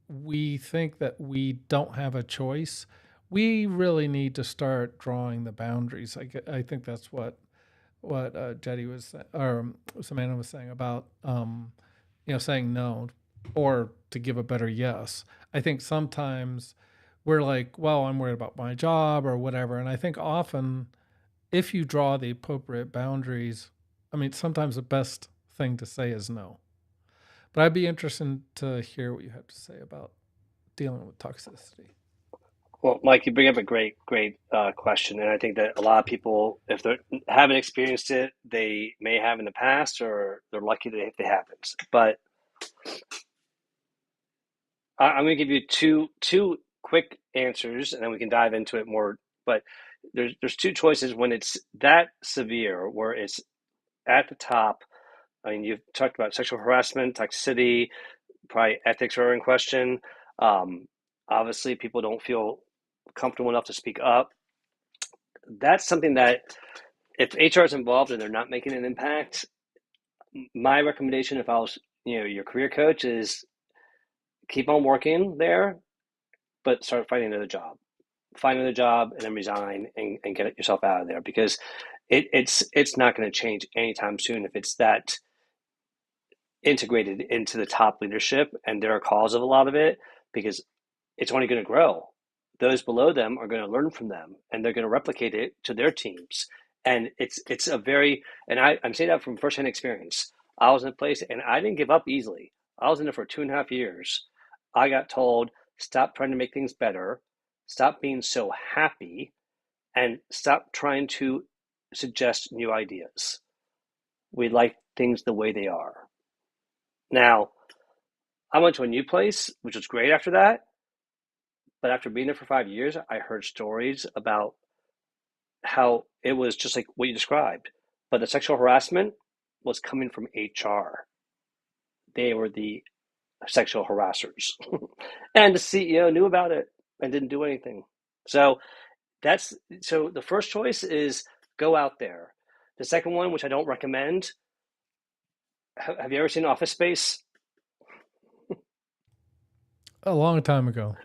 we think that we don't have a choice. We really need to start drawing the boundaries. I think that's what Jetty was or Samantha was saying about saying no or to give a better yes. I think sometimes we're like, well, I'm worried about my job or whatever, and I think often if you draw the appropriate boundaries, I mean, sometimes the best thing to say is no. But I'd be interested to hear what you have to say about dealing with toxicity. Well, Mike, you bring up a great question, and I think that a lot of people, if they haven't experienced it, they may have in the past, or they're lucky that they haven't. But I'm going to give you two quick answers, and then we can dive into it more. But there's two choices when it's that severe, where it's at the top. I mean, you've talked about sexual harassment, toxicity, probably ethics are in question. Um, Obviously, people don't feel comfortable enough to speak up. That's something that if HR is involved and they're not making an impact, my recommendation, if I was your career coach, is keep on working there, but start finding another job. Find another job and then resign and get yourself out of there, because it's not going to change anytime soon if it's that integrated into the top leadership and they're a cause of a lot of it, because it's only going to grow. Those below them are going to learn from them and they're going to replicate it to their teams. And it's a very, and I'm saying that from firsthand experience. I was in a place and I didn't give up easily. I was in there for 2.5 years. I got told, stop trying to make things better, stop being so happy, and stop trying to suggest new ideas. We like things the way they are. Now, I went to a new place, which was great after that. But after being there for 5 years, I heard stories about how it was just like what you described. But the sexual harassment was coming from HR. They were the sexual harassers. And the CEO knew about it and didn't do anything. So so the first choice is go out there. The second one, which I don't recommend, have you ever seen Office Space? A long time ago.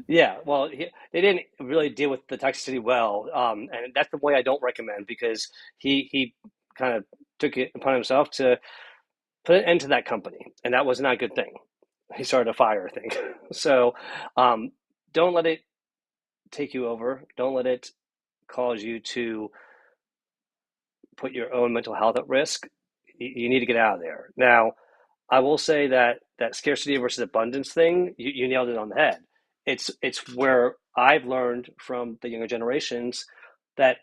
Yeah, well, they didn't really deal with the toxicity well, and that's the way I don't recommend, because he kind of took it upon himself to put an end to that company, and that was not a good thing. He started a fire thing, so um, don't let it take you over. Don't let it cause you to put your own mental health at risk. you need to get out of there. Now, I will say that that scarcity versus abundance thing, you nailed it on the head. It's where I've learned from the younger generations that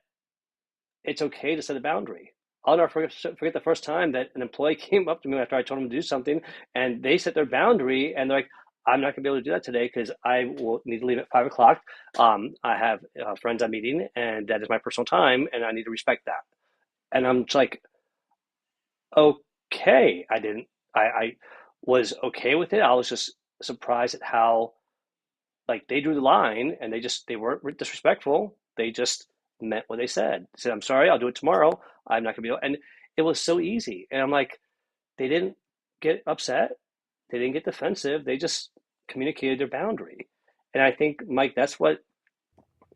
it's okay to set a boundary. I'll never forget the first time that an employee came up to me after I told them to do something, and they set their boundary, and they're like, "I'm not going to be able to do that today because I will need to leave at 5 o'clock. I have friends I'm meeting, and that is my personal time, and I need to respect that." And I'm just like, "Okay." I was okay with it. I was just surprised at how like they drew the line, and they weren't disrespectful. They just meant what they said. They said, "I'm sorry, I'll do it tomorrow. I'm not gonna be able," and it was so easy. And I'm like, they didn't get upset. They didn't get defensive. They just communicated their boundary. And I think, Mike, that's what,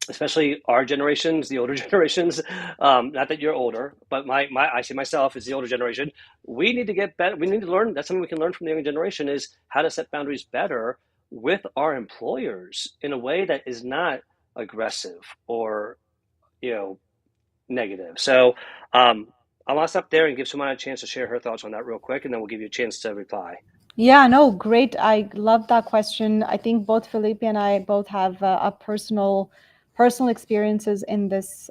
especially our generations, the older generations, not that you're older, but I see myself as the older generation. We need to get better. We need to learn. That's something we can learn from the younger generation is how to set boundaries better with our employers in a way that is not aggressive or, you know, negative. So I want to stop there and give someone a chance to share her thoughts on that real quick, and then we'll give you a chance to reply. Yeah, no, great. I love that question. I think both Felipe and I both have a personal experiences in this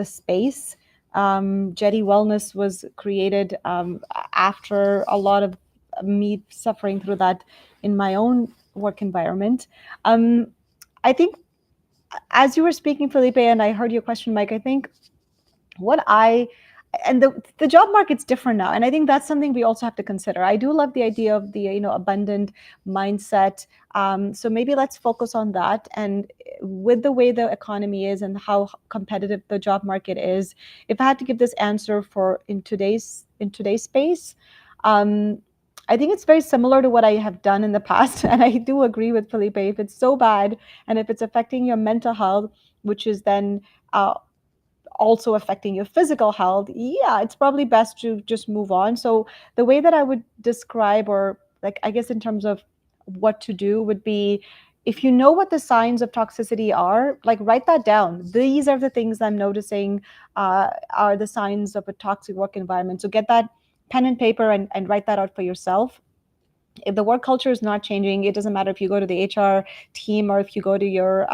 space. Jetty Wellness was created after a lot of me suffering through that in my own work environment. Um, I think as you were speaking, Felipe, and I heard your question, Mike, I think what I and the job market's different now, and I think that's something we also have to consider. I do love the idea of the abundant mindset. So maybe let's focus on that. And with the way the economy is and how competitive the job market is, if I had to give this answer for in today's space, um, I think it's very similar to what I have done in the past. And I do agree with Felipe. If it's so bad and if it's affecting your mental health, which is then also affecting your physical health, yeah, it's probably best to just move on. So the way that I would describe, or like, I guess in terms of what to do, would be, if you know what the signs of toxicity are, like write that down. These are the things I'm noticing are the signs of a toxic work environment. So get that pen and paper and write that out for yourself. If the work culture is not changing, it doesn't matter if you go to the HR team or if you go to your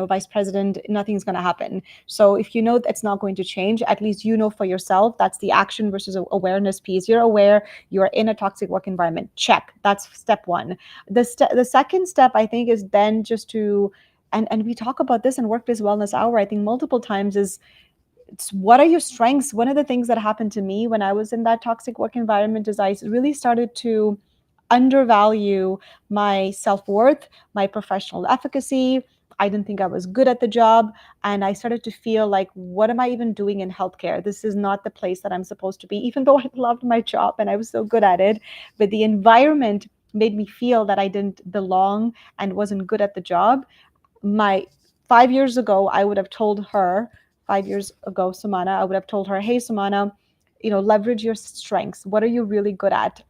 vice president, nothing's going to happen. So if you know it's not going to change, at least you know for yourself. That's the action versus awareness piece. You're aware you're in a toxic work environment. Check. That's step one. The second step, I think, is then just to, and we talk about this in Workplace Wellness Hour, I think multiple times, is what are your strengths? One of the things that happened to me when I was in that toxic work environment is I really started to undervalue my self-worth, my professional efficacy. I didn't think I was good at the job. And I started to feel like, what am I even doing in healthcare? This is not the place that I'm supposed to be, even though I loved my job and I was so good at it. But the environment made me feel that I didn't belong and wasn't good at the job. My 5 years ago, I would have told her, 5 years ago, Samana, I would have told her, hey, Samana, leverage your strengths. What are you really good at?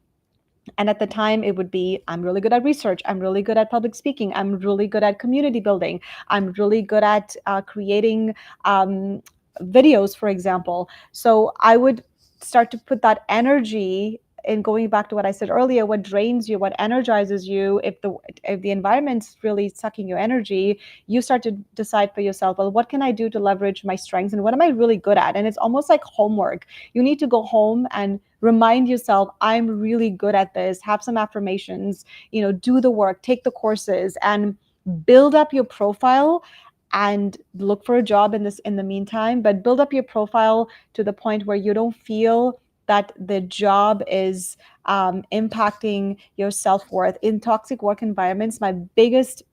And at the time, it would be, I'm really good at research. I'm really good at public speaking. I'm really good at community building. I'm really good at creating videos, for example. So I would start to put that energy in, going back to what I said earlier, what drains you, what energizes you. If the environment's really sucking your energy, you start to decide for yourself, well, what can I do to leverage my strengths and what am I really good at? And it's almost like homework. You need to go home and remind yourself, I'm really good at this. Have some affirmations, do the work, take the courses, and build up your profile, and look for a job in the meantime. But build up your profile to the point where you don't feel that the job is impacting your self-worth. In toxic work environments, my biggest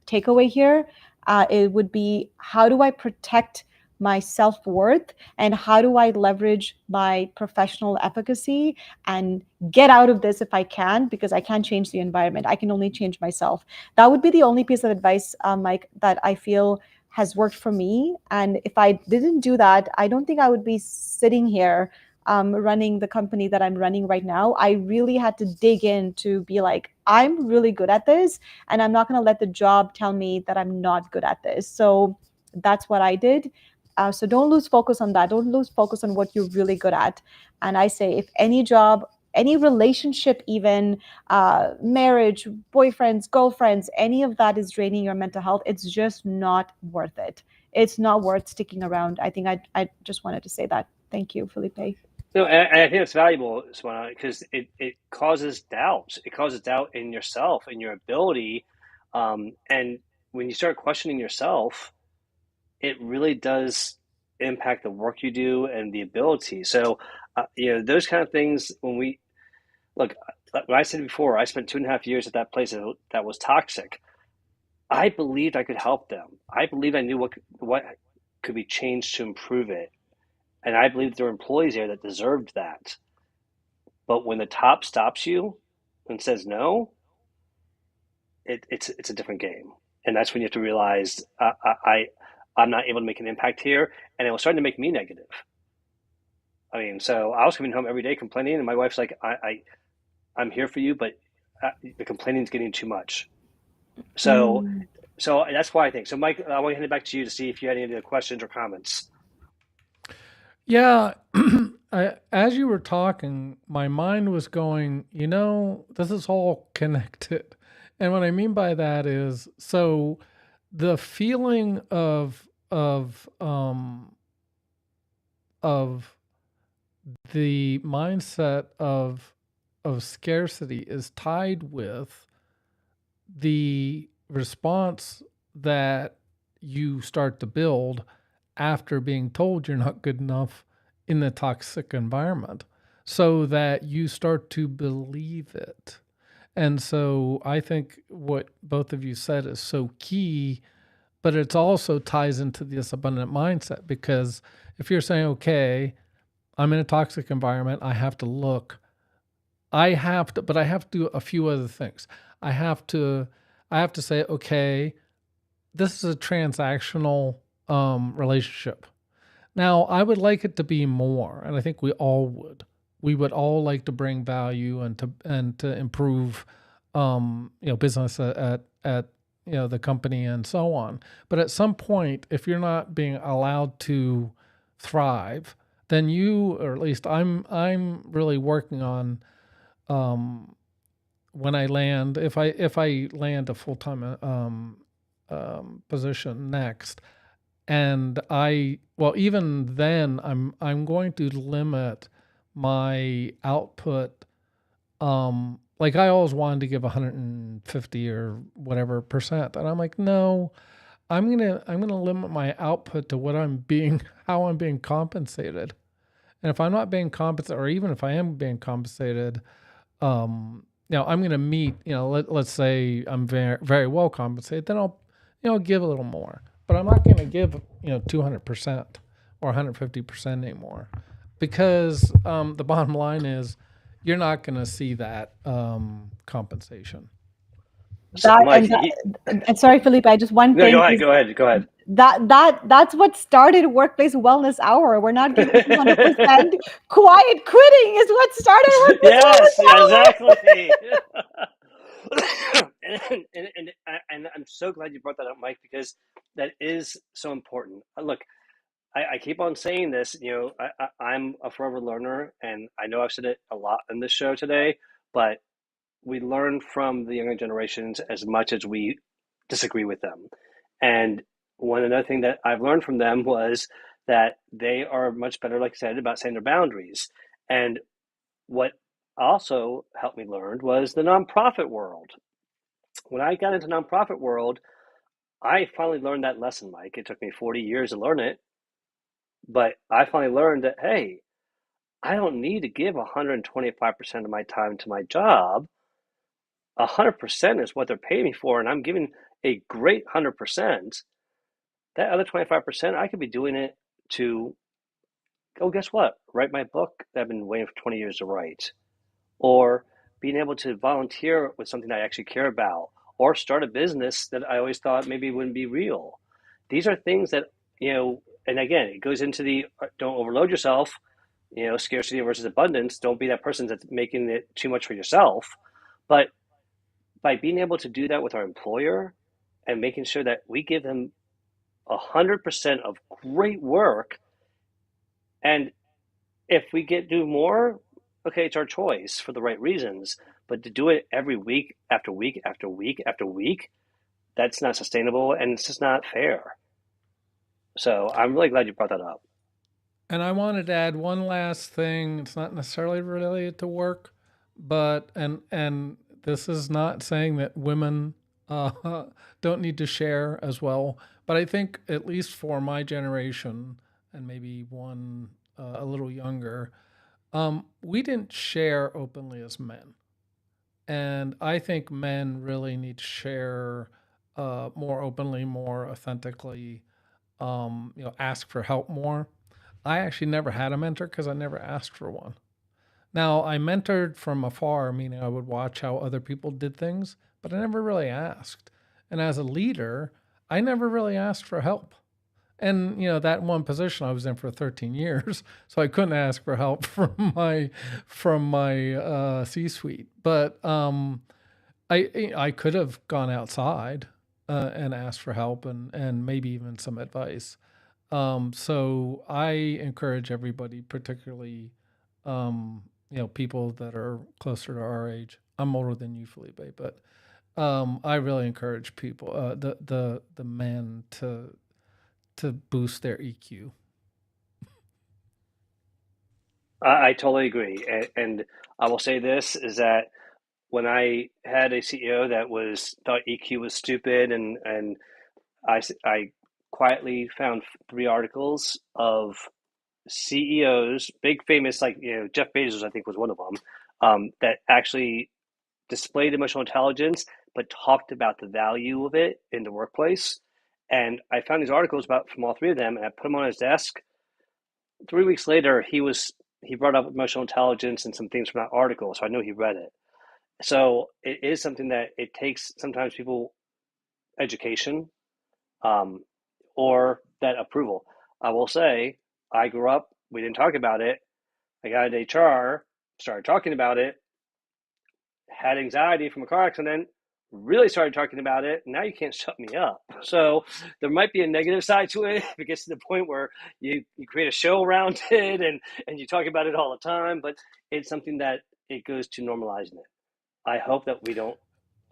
takeaway here, it would be, how do I protect my self-worth, and how do I leverage my professional efficacy and get out of this if I can, because I can't change the environment. I can only change myself. That would be the only piece of advice, Mike, that I feel has worked for me. And if I didn't do that, I don't think I would be sitting here running the company that I'm running right now. I really had to dig in to be like, I'm really good at this, and I'm not going to let the job tell me that I'm not good at this. So that's what I did. So don't lose focus on that. Don't lose focus on what you're really good at. And I say, if any job, any relationship, even marriage, boyfriends, girlfriends, any of that is draining your mental health, it's just not worth it. It's not worth sticking around. I think I just wanted to say that. Thank you, Felipe. No, and I think it's valuable, Swana, because it causes doubts. It causes doubt in yourself and your ability. And when you start questioning yourself, it really does impact the work you do and the ability. So, those kind of things, when we look, like I said before, I spent 2.5 years at that place that was toxic. I believed I could help them. I believed I knew what could be changed to improve it. And I believed there were employees there that deserved that. But when the top stops you and says no, it's a different game, and that's when you have to realize I'm not able to make an impact here, and it was starting to make me negative. I mean, so I was coming home every day complaining, and my wife's like, I'm here for you, but the complaining is getting too much. So Mm. so that's why I think. So, Mike, I want to hand it back to you to see if you had any other questions or comments. Yeah, as you were talking, my mind was going, this is all connected. And what I mean by that is, so the feeling of the mindset of scarcity is tied with the response that you start to build after being told you're not good enough in the toxic environment, so that you start to believe it. And so I think what both of you said is so key, but it also ties into this abundant mindset, because if you're saying, okay, I'm in a toxic environment, but I have to do a few other things. I have to say, okay, this is a transactional relationship. Now, I would like it to be more, and I think we all would. We would all like to bring value and to improve, business at the company and so on. But at some point, if you're not being allowed to thrive, then or at least I'm really working on, when I land, if I land a full time position next, and even then I'm going to limit my output. Like I always wanted to give 150 or whatever percent, and I'm like, no, I'm gonna limit my output to how I'm being compensated. And if I'm not being compensated, or even if I am being compensated, I'm going to meet, let's say I'm very, very well compensated, then I'll, give a little more, but I'm not going to give, 200% or 150% anymore, because the bottom line is you're not going to see that compensation. So, That Mike, and sorry, Felipe, I just one no, thing go ahead, is go ahead, go ahead. that's what started Workplace Wellness Hour. We're not giving 200%. Quiet quitting is what started Workplace Yes, Wellness Hour. exactly. and I'm so glad you brought that up, Mike, because that is so important. Look, I keep on saying this. I'm a forever learner, and I know I've said it a lot in this show today, but we learn from the younger generations as much as we disagree with them. And one another thing that I've learned from them was that they are much better, like I said, about setting their boundaries. And what also helped me learn was the nonprofit world. When I got into nonprofit world, I finally learned that lesson, Mike. It took me 40 years to learn it, but I finally learned that, hey, I don't need to give 125% of my time to my job. 100% is what they're paying me for, and I'm giving a great 100%. That other 25%, I could be doing it to, oh, guess what? Write my book that I've been waiting for 20 years to write, or being able to volunteer with something I actually care about, or start a business that I always thought maybe wouldn't be real. These are things that, and again, it goes into the don't overload yourself, scarcity versus abundance. Don't be that person that's making it too much for yourself. But by being able to do that with our employer and making sure that we give them 100% of great work. And if we do more, okay, it's our choice for the right reasons. But to do it every week after week after week after week, that's not sustainable and it's just not fair. So I'm really glad you brought that up. And I wanted to add one last thing. It's not necessarily related to work, but and this is not saying that women don't need to share as well. But I think at least for my generation and maybe one a little younger, we didn't share openly as men, and I think men really need to share more openly, more authentically. Ask for help more. I actually never had a mentor because I never asked for one. Now, I mentored from afar, meaning I would watch how other people did things, but I never really asked. And as a leader, I never really asked for help. And that one position I was in for 13 years, so I couldn't ask for help from my C-suite. But I could have gone outside and asked for help and maybe even some advice. So I encourage everybody, particularly, people that are closer to our age. I'm older than you, Felipe, but I really encourage people, the men to boost their EQ. I totally agree. And I will say this is that when I had a CEO that thought EQ was stupid, and I quietly found 3 articles of CEOs, big famous, like Jeff Bezos, I think was one of them, that actually displayed emotional intelligence but talked about the value of it in the workplace. And I found these articles about from all 3 of them, and I put them on his desk. 3 weeks later, he brought up emotional intelligence and some things from that article, so I knew he read it. So it is something that it takes sometimes people education, um, or that approval. I will say, I grew up, we didn't talk about it. I got into HR, started talking about it, had anxiety from a car accident, really started talking about it. Now you can't shut me up. So there might be a negative side to it if it gets to the point where you create a show around it, and you talk about it all the time, but it's something that it goes to normalizing it. I hope that we don't.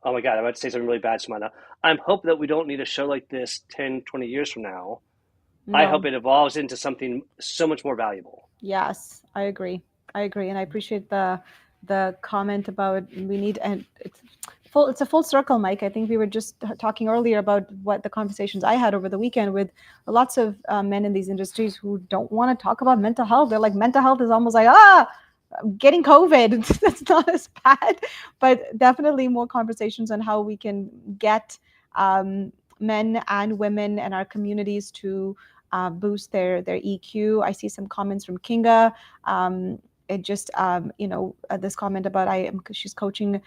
Oh my God, I'm about to say something really bad, Samana. I hope that we don't need a show like this 10, 20 years from now. I hope No. it evolves into something so much more valuable. Yes, I agree. I agree, and I appreciate the comment about we need, and it's a full circle, Mike. I think we were just talking earlier about what the conversations I had over the weekend with lots of men in these industries who don't want to talk about mental health. They're like, mental health is almost like, getting COVID. That's not as bad, but definitely more conversations on how we can get men and women and our communities to boost their EQ. I see some comments from Kinga. It just this comment about she's coaching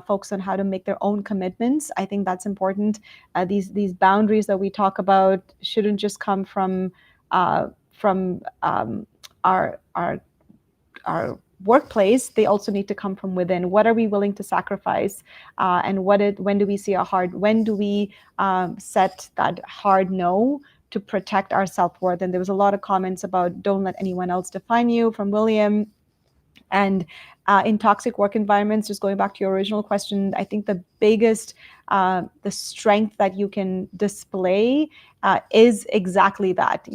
folks on how to make their own commitments. I think that's important. These boundaries that we talk about shouldn't just come from our workplace. They also need to come from within. What are we willing to sacrifice, and when do we see when do we set that hard no to protect our self-worth? And there was a lot of comments about don't let anyone else define you from William. And in toxic work environments, just going back to your original question, I think the biggest, the strength that you can display is exactly that.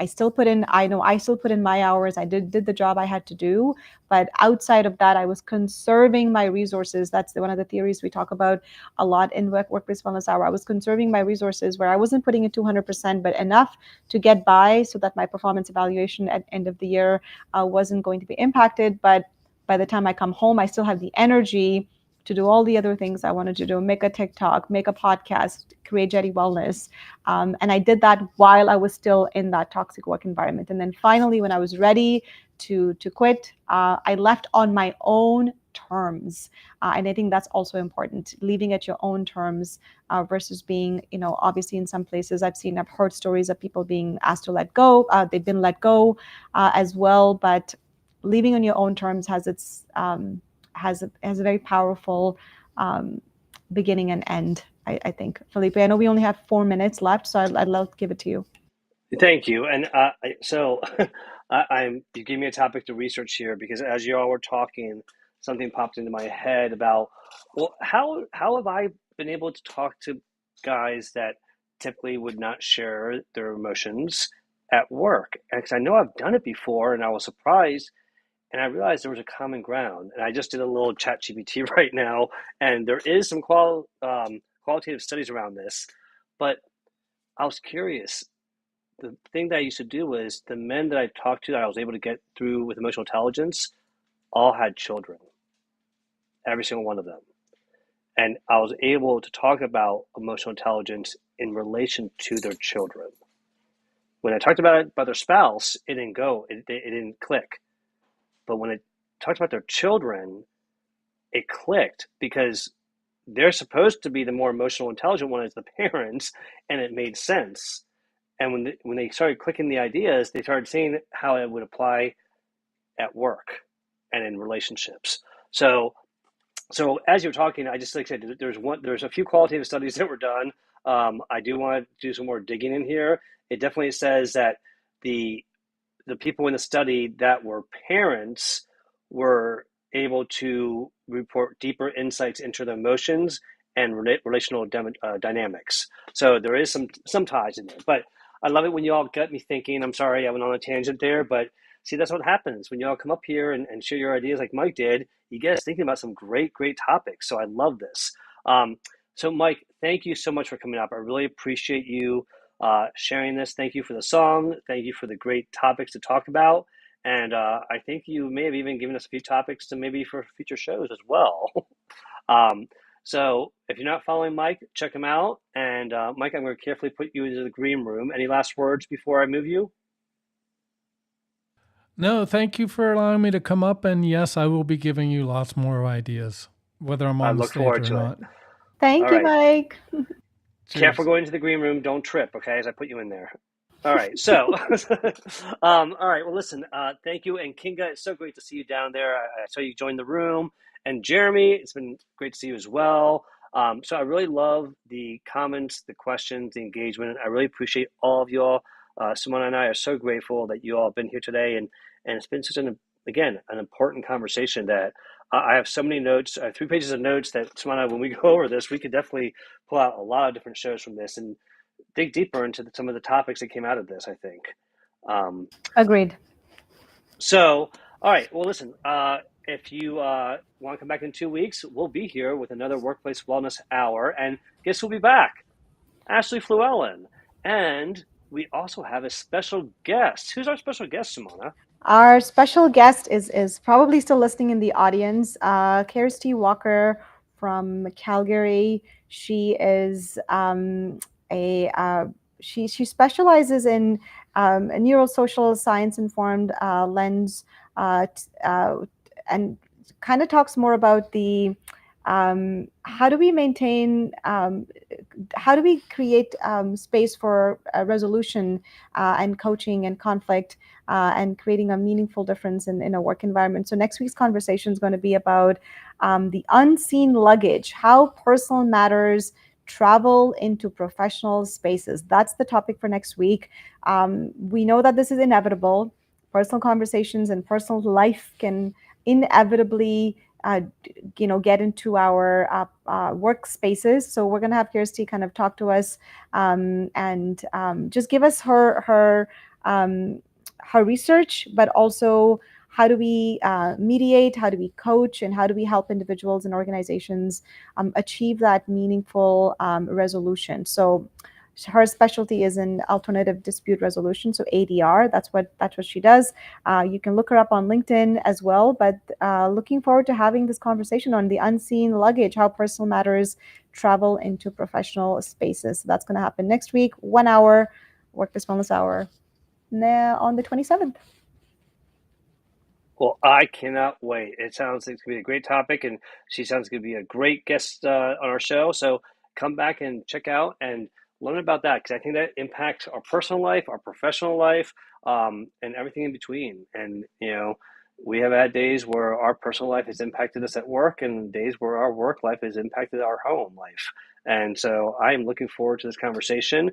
I still put in, I know I still put in my hours. I did the job I had to do, but outside of that, I was conserving my resources. That's one of the theories we talk about a lot in Workplace Wellness Hour. I was conserving my resources where I wasn't putting in 200%, but enough to get by so that my performance evaluation at end of the year wasn't going to be impacted. But by the time I come home, I still have the energy to do all the other things I wanted to do, make a TikTok, make a podcast, create Jetty Wellness. And I did that while I was still in that toxic work environment. And then finally, when I was ready to quit, I left on my own terms. And I think that's also important, leaving at your own terms versus being, obviously in some places I've heard stories of people being asked to let go. They've been let go as well, but leaving on your own terms has its has a very powerful beginning and end. I think, Felipe. I know we only have 4 minutes left, so I'd love to give it to you. Thank you. And so you gave me a topic to research here because as you all were talking, something popped into my head about, well, how have I been able to talk to guys that typically would not share their emotions at work? Because I know I've done it before and I was surprised and I realized there was a common ground. And I just did a little chat GPT right now, and there is some qualitative studies around this, but I was curious. The thing that I used to do was the men that I talked to that I was able to get through with emotional intelligence all had children, every single one of them. And I was able to talk about emotional intelligence in relation to their children. When I talked about it by their spouse, it didn't go, it didn't click. But when I talked about their children, it clicked because they're supposed to be the more emotional intelligent one as the parents, and it made sense. And when they started clicking the ideas, they started seeing how it would apply at work and in relationships. So so as you're talking, I just like I said, there's a few qualitative studies that were done. I do want to do some more digging in here. It definitely says that the the people in the study that were parents were able to report deeper insights into their emotions and relational dynamics. So there is some ties in there. But I love it when you all get me thinking. I'm sorry I went on a tangent there, but see, that's what happens when you all come up here and share your ideas like Mike did. You get us thinking about some great topics. So I love this. Um, so Mike, thank you so much for coming up. I really appreciate you sharing this. Thank you for the song. Thank you for the great topics to talk about. And I think you may have even given us a few topics to maybe for future shows as well. um, so if you're not following Mike, check him out. And Mike, I'm going to carefully put you into the green room. Any last words before I move you? No, thank you for allowing me to come up. And yes, I will be giving you lots more ideas, whether I'm I on the look stage forward or to it. not. Thank All you, right. Mike. Careful Cheers. going to the green room. Don't trip, okay, as I put you in there. All right. So, all right. Well, listen, thank you. And Kinga, it's so great to see you down there. I saw you join the room. And Jeremy, it's been great to see you as well. So I really love the comments, the questions, the engagement. I really appreciate all of you all. Simona and I are so grateful that you all have been here today. And it's been such again, an important conversation that I have so many notes, 3 pages of notes that Simona, when we go over this, we could definitely pull out a lot of different shows from this and dig deeper into some of the topics that came out of this, I think. Um, Agreed. so, all right. Well, listen, if you want to come back in 2 weeks, we'll be here with another Workplace Wellness Hour. And guess who'll be back? Ashley Fluellen. And we also have a special guest. Who's our special guest, Simona? Our special guest is probably still listening in the audience. Kirsty Walker from Calgary. She is a she specializes in a neurosocial science informed lens, and kind of talks more about the how do we maintain how do we create space for resolution and coaching and conflict and creating a meaningful difference in a work environment. So next week's conversation is going to be about the unseen luggage, how personal matters travel into professional spaces. That's the topic for next week. We know that this is inevitable. Personal conversations and personal life can inevitably get into our workspaces. So we're going to have Kirsty kind of talk to us and just give us her research, but also how do we mediate, how do we coach, and how do we help individuals and organizations achieve that meaningful resolution. So her specialty is in alternative dispute resolution, so ADR. That's what she does. You can look her up on LinkedIn as well. But looking forward to having this conversation on the unseen luggage, how personal matters travel into professional spaces. So that's going to happen next week, 1 hour, Workplace Wellness Hour, on the 27th. Well, I cannot wait. It sounds like it's going to be a great topic, and she sounds going to be a great guest on our show. So come back and check out and learn about that because I think that impacts our personal life, our professional life, and everything in between. And, we have had days where our personal life has impacted us at work and days where our work life has impacted our home life. And so I am looking forward to this conversation.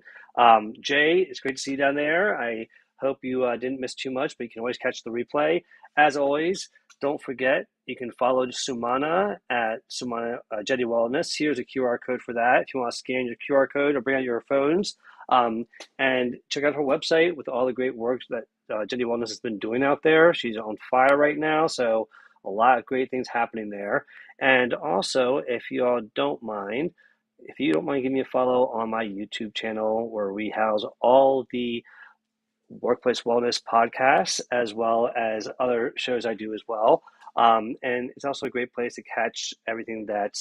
Jay, it's great to see you down there. I hope you didn't miss too much, but you can always catch the replay. As always, don't forget, you can follow Sumana at Sumana Jetty Wellness. Here's a QR code for that if you want to scan your QR code or bring out your phones. And check out her website with all the great work that Jetty Wellness has been doing out there. She's on fire right now, so a lot of great things happening there. And also, if you all don't mind, if you don't mind giving me a follow on my YouTube channel where we house all the workplace wellness podcasts as well as other shows I do as well. And it's also a great place to catch everything that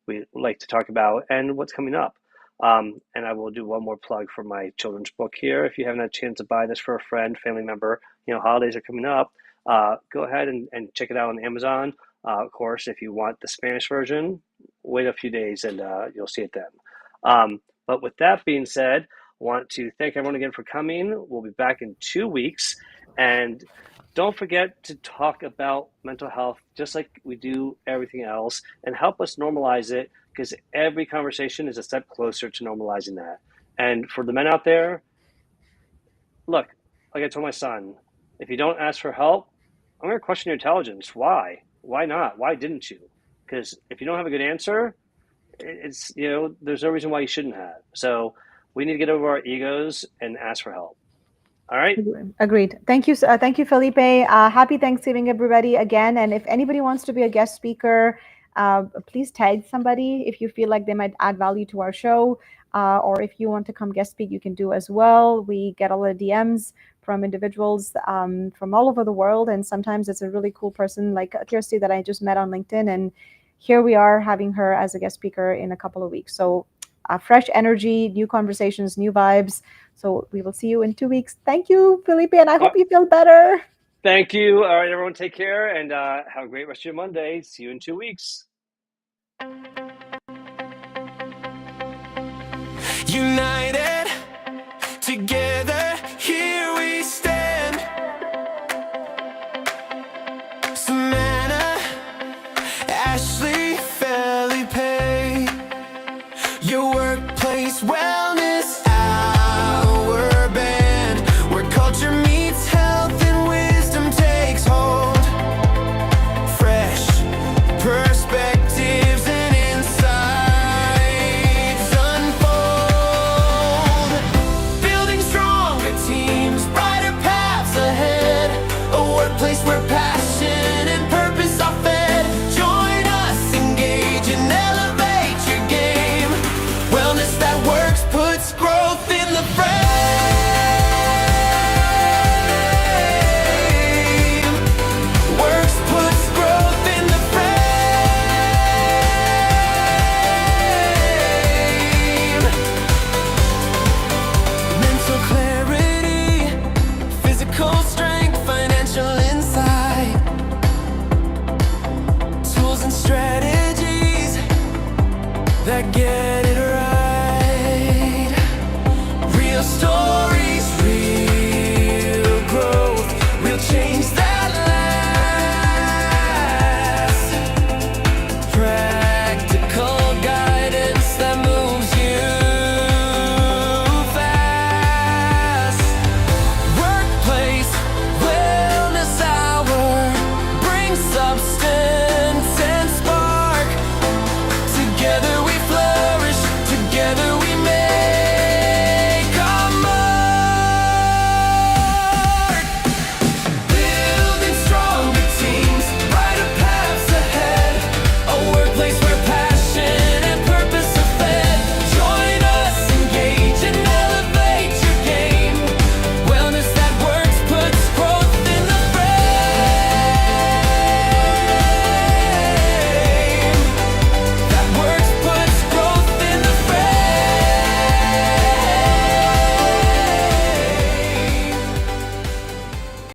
we like to talk about and what's coming up. And I will do one more plug for my children's book here. If you haven't had a chance to buy this for a friend, family member, holidays are coming up, go ahead and check it out on Amazon. Of course, if you want the Spanish version, wait a few days and you'll see it then. But with that being said, I want to thank everyone again for coming. We'll be back in 2 weeks. And don't forget to talk about mental health just like we do everything else and help us normalize it because every conversation is a step closer to normalizing that. And for the men out there, look, like I told my son, if you don't ask for help, I'm going to question your intelligence. Why? Why not? Why didn't you? Because if you don't have a good answer, it's there's no reason why you shouldn't have. So we need to get over our egos and ask for help. All right. Agreed. Thank you. Thank you, Felipe. Happy Thanksgiving, everybody, again. And if anybody wants to be a guest speaker, please tag somebody if you feel like they might add value to our show. Or if you want to come guest speak, you can do as well. We get a lot of DMs from individuals from all over the world. And sometimes it's a really cool person like Kirsty that I just met on LinkedIn. And here we are having her as a guest speaker in a couple of weeks. So fresh energy, new conversations, new vibes. So we will see you in 2 weeks. Thank you, Felipe, and I hope you feel better. Thank you. All right, everyone, take care and have a great rest of your Monday. See you in 2 weeks. United together.